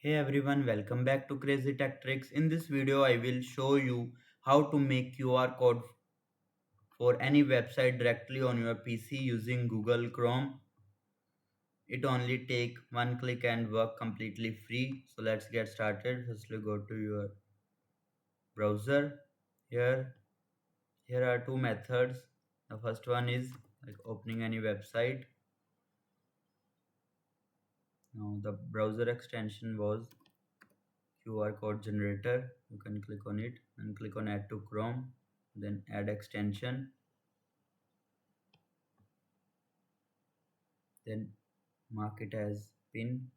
Hey everyone, welcome back to Crazy Tech Tricks. In this video, I will show you how to make QR code for any website directly on your PC using Google Chrome. It only take one click and work completely free. So let's get started. Firstly, go to your browser. Here, here are two methods. The first one is like opening any website. Now the browser extension was QR code generator. You can click on it and click on add to Chrome, then add extension, then mark it as pin.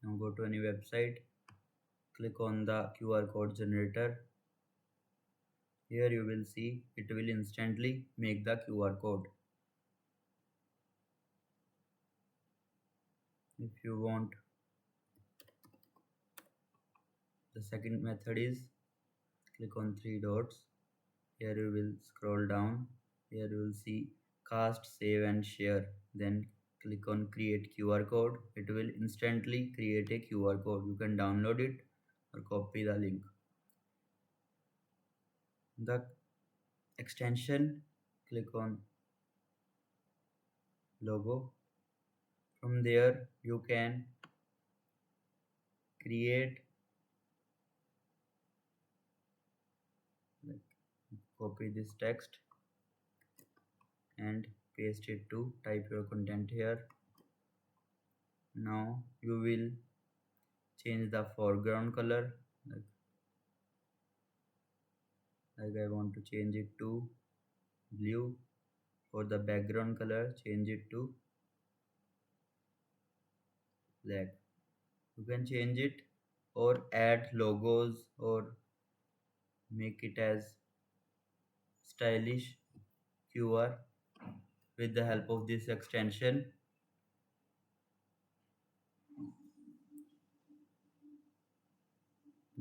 Now go to any website, click on the QR code generator. Here you will see it will instantly make the QR code. If you want, the second method is click on three dots. Here you will scroll down. Here you will see cast, save and share. Then click on create QR code. It will instantly create a QR code. You can download it or copy the link. The extension, click on logo. From there you can create, like, copy this text and paste it to type your content here. Now you will change the foreground color, like I want to change it to blue. For the background color, change it to black. You can change it or add logos or make it as stylish QR with the help of this extension.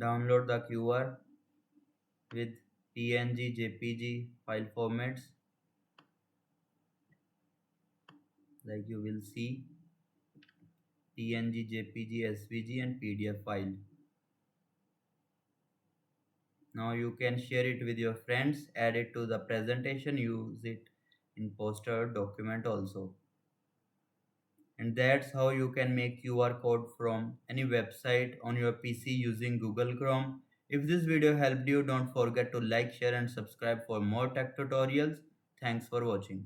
Download the QR with PNG, JPG file formats, like you will see PNG, JPG, SVG and PDF file. Now you can share it with your friends, add it to the presentation, use it in poster document also. And that's how you can make QR code from any website on your PC using Google Chrome. If this video helped you, don't forget to like, share and subscribe for more tech tutorials. Thanks for watching.